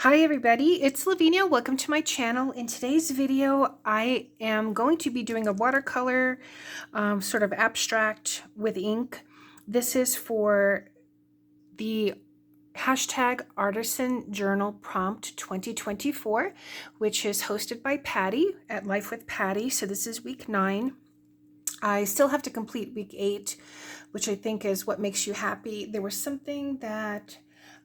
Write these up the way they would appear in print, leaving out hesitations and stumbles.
Hi everybody, it's Lavinia. Welcome to my channel. In today's video, I am going to be doing a watercolor sort of abstract with ink. This is for the hashtag Artisan Journal Prompt 2024, which is hosted by Patty at Life with Patty. So this is week 9. I still have to complete week 8, which I think is what makes you happy. There was something that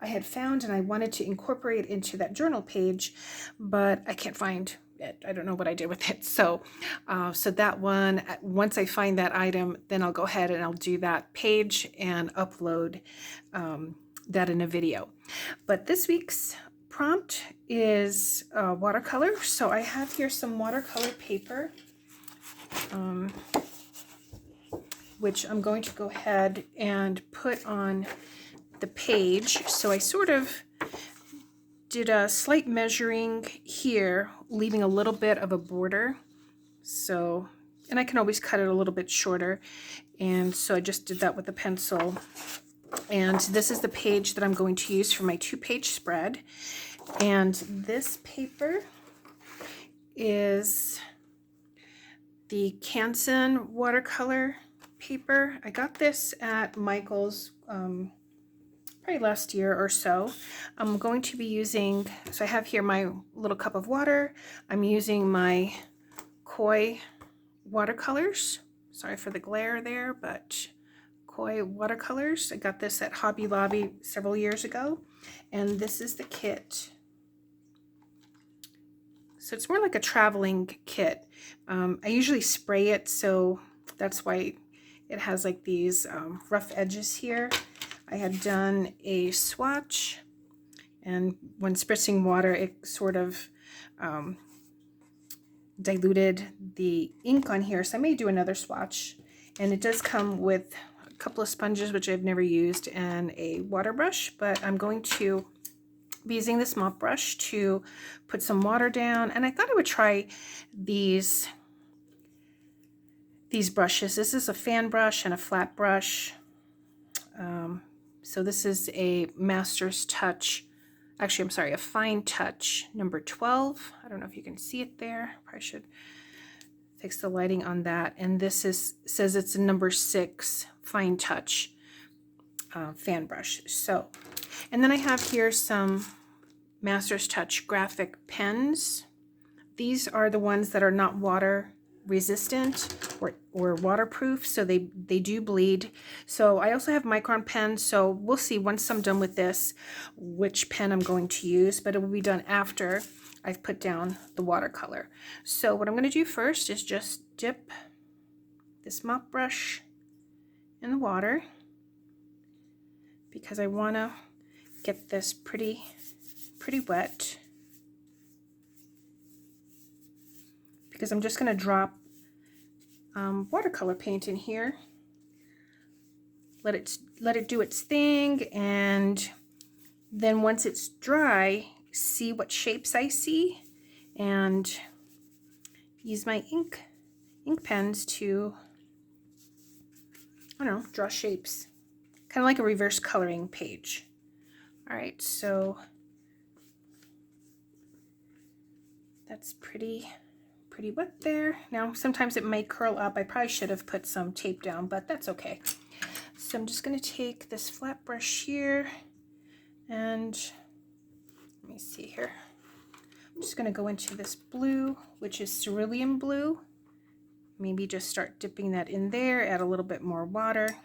I had found and I wanted to incorporate into that journal page, but I can't find it. I don't know what I did with it. So that one, once I find that item, then I'll go ahead and I'll do that page and upload that in a video. But this week's prompt is watercolor. So I have here some watercolor paper, which I'm going to go ahead and put on the page. So I sort of did a slight measuring here, leaving a little bit of a border. So, and I can always cut it a little bit shorter. And so I just did that with a pencil. And this is the page that I'm going to use for my 2-page spread. And this paper is the Canson watercolor paper. I got this at Michael's probably last year or so. I'm going to be using, so I have here my little cup of water. I'm using my Koi watercolors. Sorry for the glare there, but Koi watercolors. I got this at Hobby Lobby several years ago. And this is the kit. So it's more like a traveling kit. I usually spray it, so that's why it has like these rough edges here. I had done a swatch, and when spritzing water, it sort of diluted the ink on here. So I may do another swatch. And it does come with a couple of sponges, which I've never used, and a water brush, but I'm going to be using this mop brush to put some water down. And I thought I would try these brushes. This is a fan brush and a flat brush. So this is a Master's Touch, actually I'm sorry, a Fine Touch number 12. I don't know if you can see it there. Probably should fix the lighting on that. And this says it's a number 6 Fine Touch fan brush. So, and then I have here some Master's Touch graphic pens. These are the ones that are not water resistant or waterproof, so they do bleed. So I also have micron pens, so we'll see once I'm done with this which pen I'm going to use, but it will be done after I've put down the watercolor. So what I'm going to do first is just dip this mop brush in the water, because I want to get this pretty wet, because I'm just going to drop watercolor paint in here. Let it do its thing, and then once it's dry, see what shapes I see, and use my ink pens to, I don't know, draw shapes, kind of like a reverse coloring page. All right, so that's pretty wet there. Now sometimes it may curl up. I probably should have put some tape down, but that's okay. So I'm just going to take this flat brush here, and let me see here. I'm just going to go into this blue, which is cerulean blue. Maybe just start dipping that in there, add a little bit more water.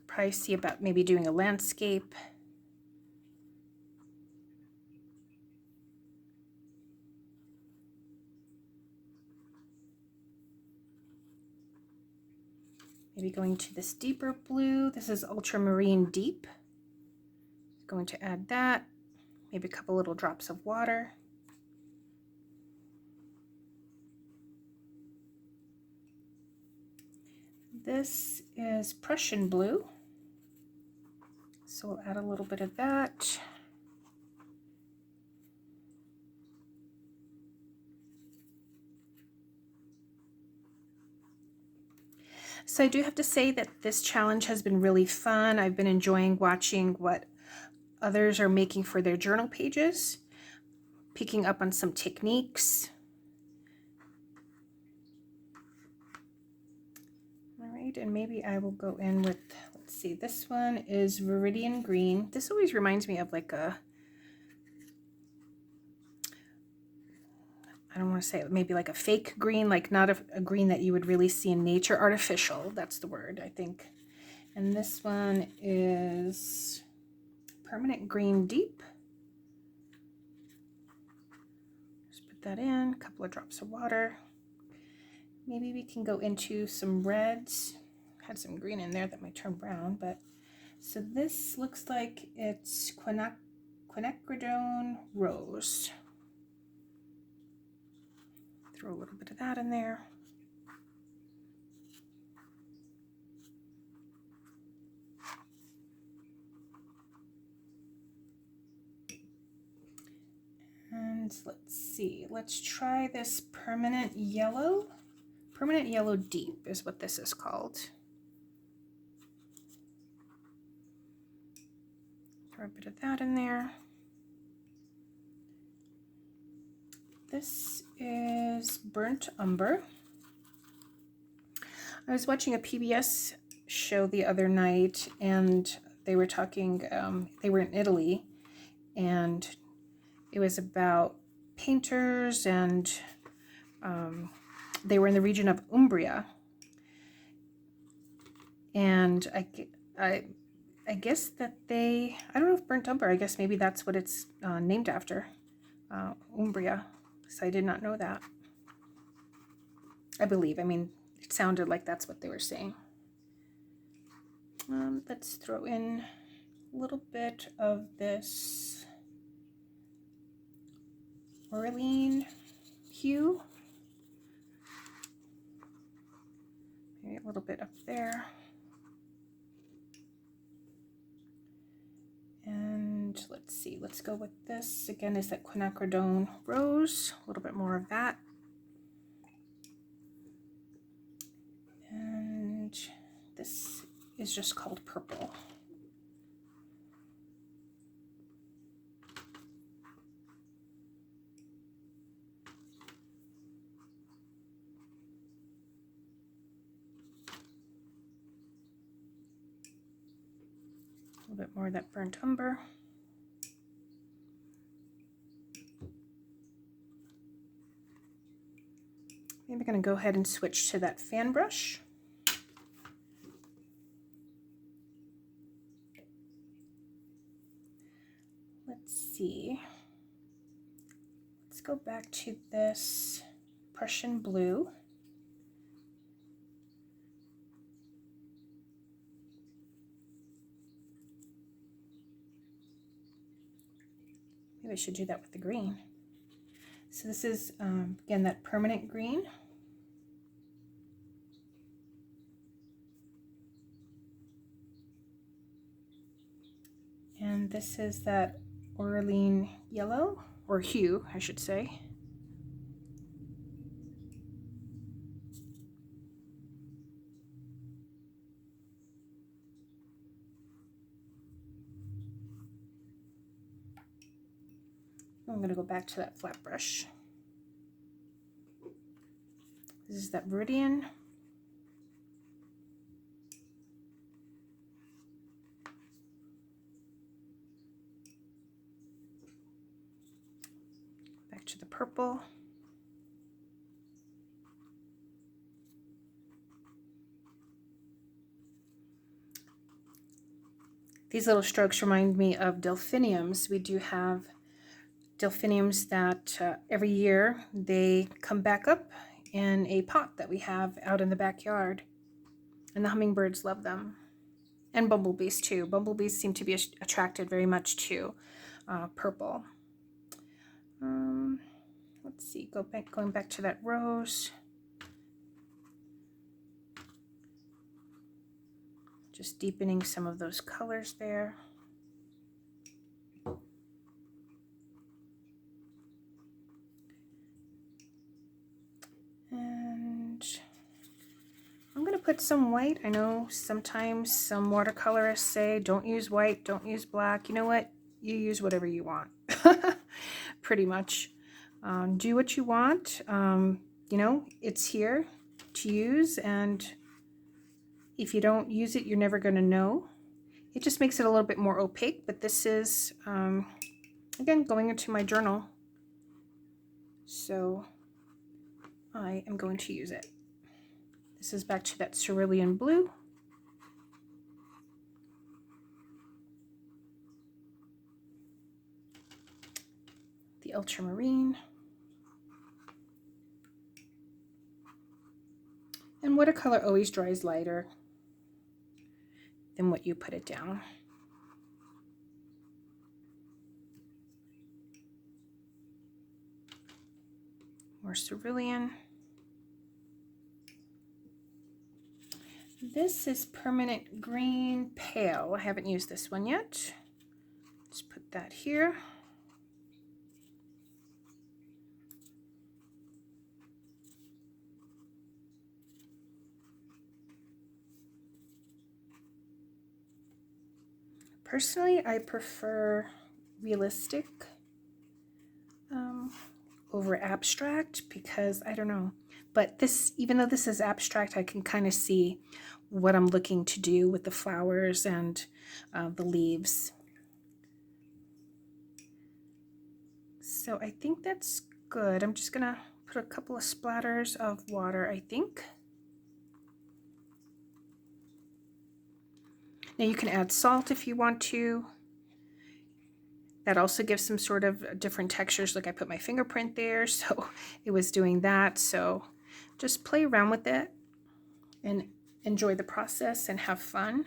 Probably see about maybe doing a landscape. Maybe going to this deeper blue. This is Ultramarine Deep. Going to add that. Maybe a couple little drops of water. This is Prussian Blue. So we'll add a little bit of that. So I do have to say that this challenge has been really fun. I've been enjoying watching what others are making for their journal pages, picking up on some techniques. All right, and maybe I will go in with, let's see, this one is Viridian Green. This always reminds me of like a, I don't want to say it, maybe like a fake green, like not a green that you would really see in nature. Artificial, that's the word, I think. And this one is Permanent Green Deep. Just put that in, a couple of drops of water. Maybe we can go into some reds. Had some green in there that might turn brown, but so this looks like it's quinacridone rose. Throw a little bit of that in there. And let's see, let's try this Permanent Yellow. Permanent Yellow Deep is what this is called. Throw a bit of that in there. This is Burnt Umber. I was watching a PBS show the other night, and they were talking, they were in Italy, and it was about painters, and they were in the region of Umbria. And I guess that I don't know if Burnt Umber, I guess maybe that's what it's named after, Umbria. So I did not know that. I believe, I mean, it sounded like that's what they were saying. Let's throw in a little bit of this Orlean hue. Maybe a little bit up there. And let's see, let's go with this. Again, is that quinacridone rose, a little bit more of that. And this is just called purple. A little bit more of that Burnt Umber. Maybe I'm going to go ahead and switch to that fan brush. Let's see. Let's go back to this Prussian blue. Maybe I should do that with the green. So this is, again, that Permanent Green. And this is that Orlean Yellow, or hue, I should say. I'm going to go back to that flat brush. This is that Viridian. Back to the purple. These little strokes remind me of delphiniums. We do have delphiniums that every year they come back up in a pot that we have out in the backyard, and the hummingbirds love them, and bumblebees too. Bumblebees seem to be attracted very much to purple. Let's see, going back to that rose. Just deepening some of those colors there. And I'm going to put add some white. I know sometimes some watercolorists say don't use white, don't use black. You know what? You use whatever you want. Pretty much. Do what you want. You know, it's here to use, and if you don't use it, you're never going to know. It just makes it a little bit more opaque, but this is, again, going into my journal. So I am going to use it. This is back to that cerulean blue. The ultramarine. And watercolor always dries lighter than what you put it down. More cerulean. This is permanent green pale. I haven't used this one yet. Let's put that here. Personally, I prefer realistic over abstract because I don't know. But this, even though this is abstract, I can kind of see what I'm looking to do with the flowers and the leaves. So I think that's good. I'm just gonna put a couple of splatters of water, I think. Now you can add salt if you want to. That also gives some sort of different textures. Like I put my fingerprint there, so it was doing that. So just play around with it and enjoy the process and have fun.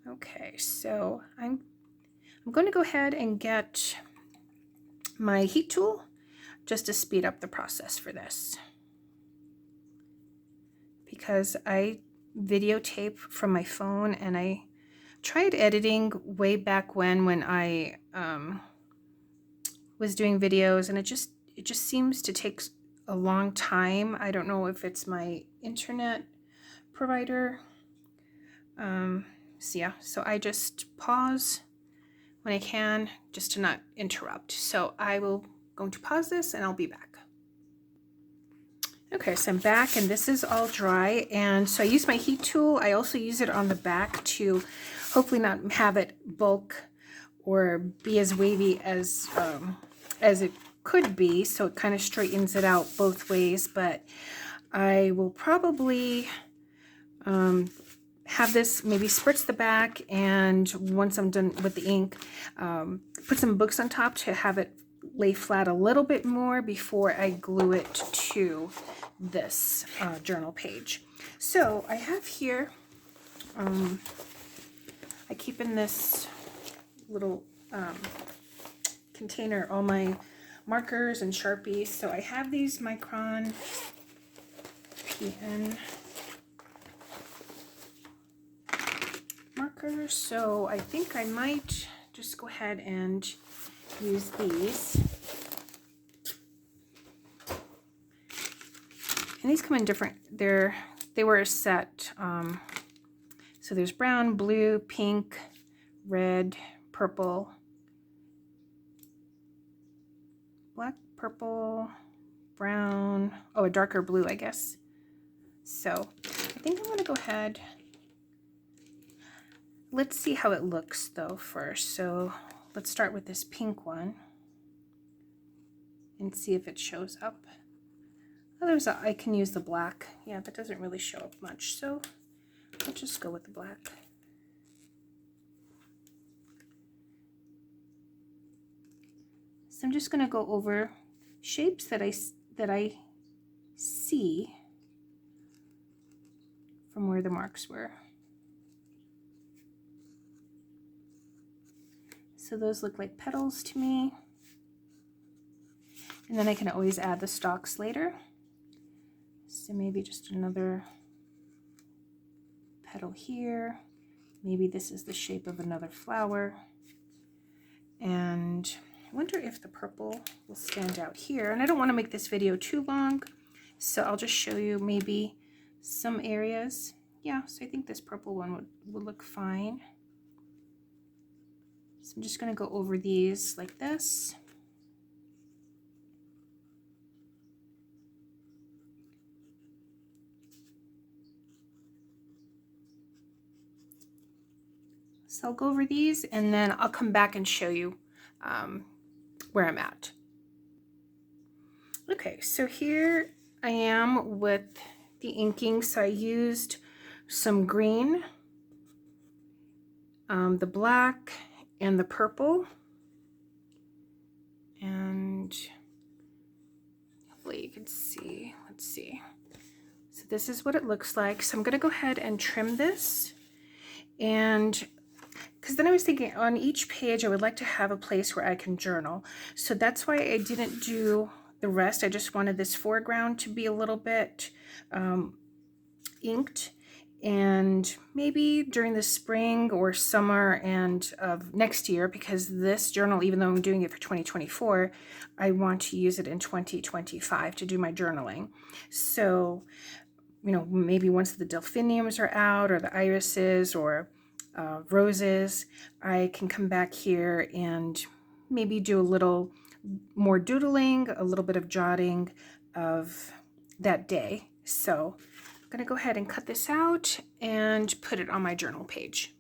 Okay, so I'm going to go ahead and get my heat tool just to speed up the process for this, because I videotape from my phone, and I tried editing way back when I was doing videos, and it just seems to take a long time. I don't know if it's my internet provider. So yeah, so I just pause when I can just to not interrupt. So I will going to pause this and I'll be back. Okay, so I'm back and this is all dry, and so I use my heat tool. I also use it on the back to hopefully not have it bulk or be as wavy as it could be, so it kind of straightens it out both ways. But I will probably have this maybe spritz the back, and once I'm done with the ink, put some books on top to have it lay flat a little bit more before I glue it to this journal page. So I have here, I keep in this little container all my markers and Sharpies. So I have these Micron PN markers. So I think I might just go ahead and use these. And these come in different, they were a set. So there's brown, blue, pink, red, purple, black, purple, brown, oh, a darker blue, I guess. So I think I'm gonna go ahead. Let's see how it looks though first. So let's start with this pink one and see if it shows up. Oh, I can use the black. Yeah, that doesn't really show up much, so I'll just go with the black. So I'm just going to go over shapes that I see from where the marks were. So those look like petals to me. And then I can always add the stalks later. So maybe just another petal here. Maybe this is the shape of another flower. And I wonder if the purple will stand out here. And I don't want to make this video too long, so I'll just show you maybe some areas. Yeah, so I think this purple one would look fine. So I'm just going to go over these like this. So I'll go over these and then I'll come back and show you where I'm at. Okay, so here I am with the inking. So I used some green, the black, and the purple. And hopefully you can see, let's see. So this is what it looks like. So I'm gonna go ahead and trim this. And because then I was thinking on each page I would like to have a place where I can journal. So that's why I didn't do the rest. I just wanted this foreground to be a little bit inked. And maybe during the spring or summer and of next year, because this journal, even though I'm doing it for 2024, I want to use it in 2025 to do my journaling. So, you know, maybe once the delphiniums are out or the irises or roses, I can come back here and maybe do a little more doodling, a little bit of jotting of that day. So I'm going to go ahead and cut this out and put it on my journal page.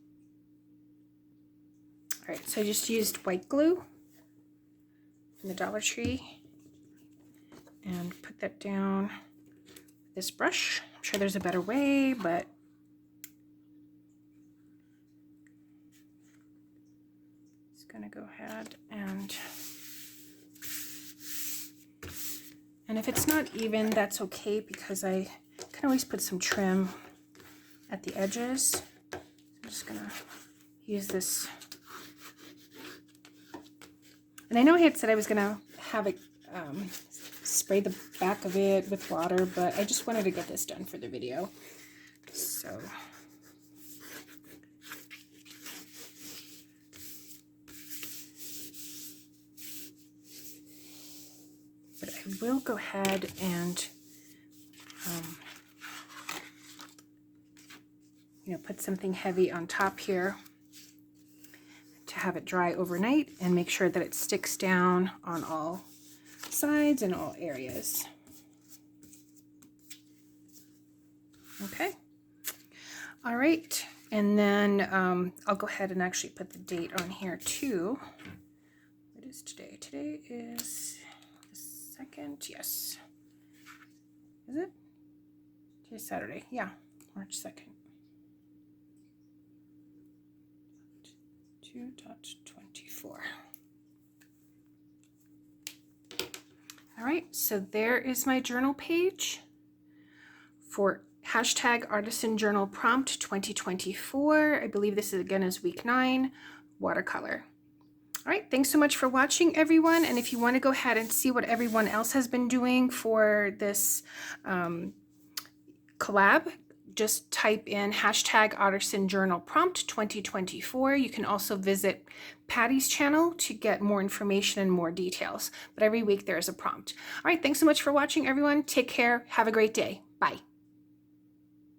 All right, so I just used white glue from the Dollar Tree and put that down with this brush. I'm sure there's a better way, but just going to go ahead and if it's not even, that's okay, because I can always put some trim at the edges. I'm just gonna use this. And I know I had said I was gonna have it spray the back of it with water, but I just wanted to get this done for the video. So but I will go ahead and you know, put something heavy on top here to have it dry overnight and make sure that it sticks down on all sides and all areas. Okay. All right. And then I'll go ahead and actually put the date on here too. What is today? Today is the 2nd. Yes. Is it? Today's Saturday. Yeah. March 2nd. 2.24. All right, so there is my journal page for hashtag Artisan Journal Prompt 2024. I believe this is again is week 9, watercolor. All right, thanks so much for watching, everyone. And if you want to go ahead and see what everyone else has been doing for this collab, just type in hashtag Artisan Journal Prompt 2024. You can also visit Patty's channel to get more information and more details. But every week there is a prompt. All right, thanks so much for watching, everyone. Take care. Have a great day. Bye.